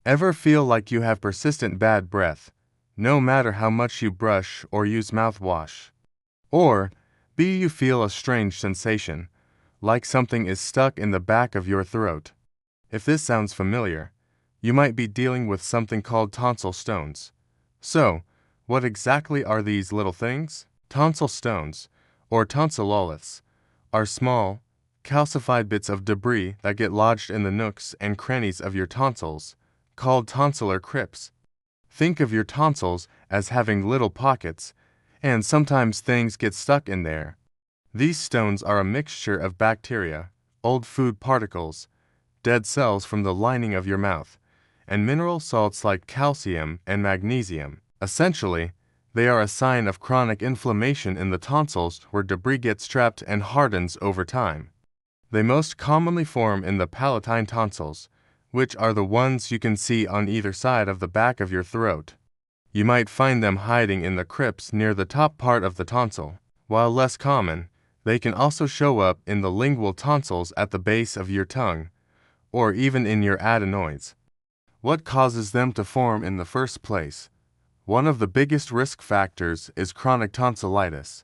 Ever feel like you have persistent bad breath, no matter how much you brush or use mouthwash? Or B, you feel a strange sensation, like something is stuck in the back of your throat. If this sounds familiar, you might be dealing with something called tonsil stones. So, what exactly are these little things? Tonsil stones, or tonsilloliths, are small, calcified bits of debris that get lodged in the nooks and crannies of your tonsils, called tonsillar crypts. Think of your tonsils as having little pockets, and sometimes things get stuck in there. These stones are a mixture of bacteria, old food particles, dead cells from the lining of your mouth, and mineral salts like calcium and magnesium. Essentially, they are a sign of chronic inflammation in the tonsils where debris gets trapped and hardens over time. They most commonly form in the palatine tonsils, which are the ones you can see on either side of the back of your throat. You might find them hiding in the crypts near the top part of the tonsil. While less common, they can also show up in the lingual tonsils at the base of your tongue, or even in your adenoids. What causes them to form in the first place? One of the biggest risk factors is chronic tonsillitis.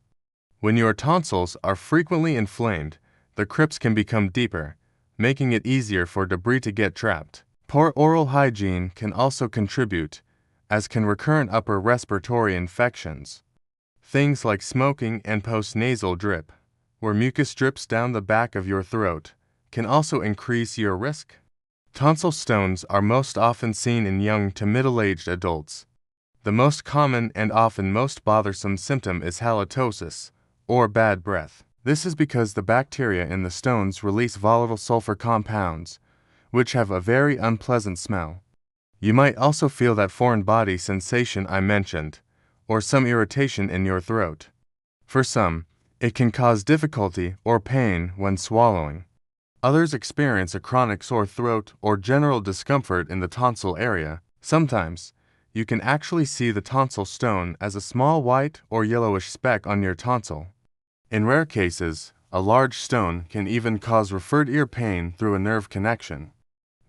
When your tonsils are frequently inflamed, the crypts can become deeper, making it easier for debris to get trapped. Poor oral hygiene can also contribute, as can recurrent upper respiratory infections. Things like smoking and postnasal drip, where mucus drips down the back of your throat, can also increase your risk. Tonsil stones are most often seen in young to middle-aged adults. The most common and often most bothersome symptom is halitosis, or bad breath. This is because the bacteria in the stones release volatile sulfur compounds, which have a very unpleasant smell. You might also feel that foreign body sensation I mentioned, or some irritation in your throat. For some, it can cause difficulty or pain when swallowing. Others experience a chronic sore throat or general discomfort in the tonsil area. Sometimes, you can actually see the tonsil stone as a small white or yellowish speck on your tonsil. In rare cases, a large stone can even cause referred ear pain through a nerve connection.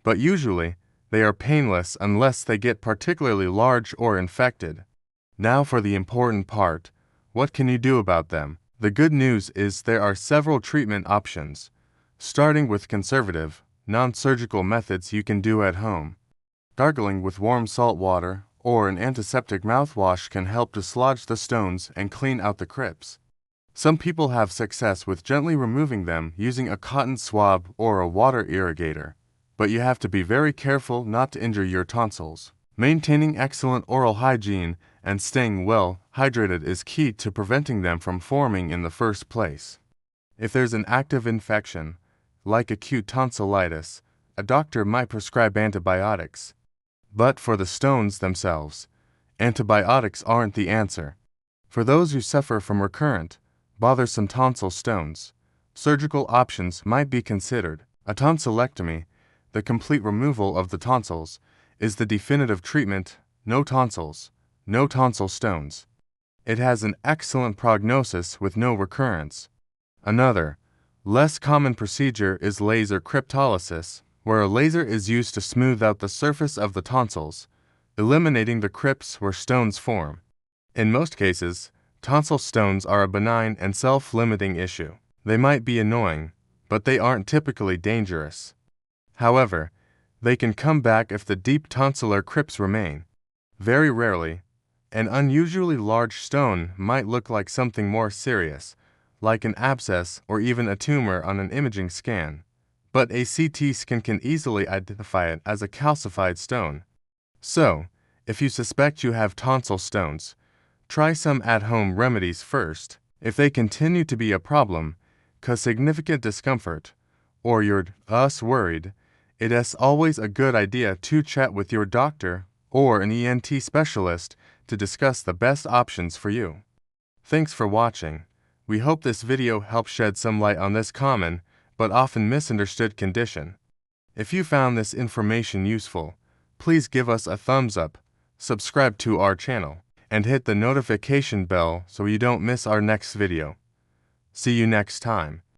But usually, they are painless unless they get particularly large or infected. Now for the important part, what can you do about them? The good news is there are several treatment options, starting with conservative, non-surgical methods you can do at home. Gargling with warm salt water or an antiseptic mouthwash can help dislodge the stones and clean out the crypts. Some people have success with gently removing them using a cotton swab or a water irrigator, but you have to be very careful not to injure your tonsils. Maintaining excellent oral hygiene and staying well hydrated is key to preventing them from forming in the first place. If there's an active infection, like acute tonsillitis, a doctor might prescribe antibiotics. But for the stones themselves, antibiotics aren't the answer. For those who suffer from recurrent, bothersome tonsil stones, surgical options might be considered. A tonsillectomy, the complete removal of the tonsils, is the definitive treatment. No tonsils, no tonsil stones. It has an excellent prognosis with no recurrence. Another, less common procedure is laser cryptolysis, where a laser is used to smooth out the surface of the tonsils, eliminating the crypts where stones form. In most cases, tonsil stones are a benign and self-limiting issue. They might be annoying, but they aren't typically dangerous. However, they can come back if the deep tonsillar crypts remain. Very rarely, an unusually large stone might look like something more serious, like an abscess or even a tumor on an imaging scan, but a CT scan can easily identify it as a calcified stone. So, if you suspect you have tonsil stones, try some at-home remedies first. If they continue to be a problem, cause significant discomfort, or you're worried, it is always a good idea to chat with your doctor or an ENT specialist to discuss the best options for you. Thanks for watching. We hope this video helped shed some light on this common, but often misunderstood condition. If you found this information useful, please give us a thumbs up, subscribe to our channel, and hit the notification bell so you don't miss our next video. See you next time.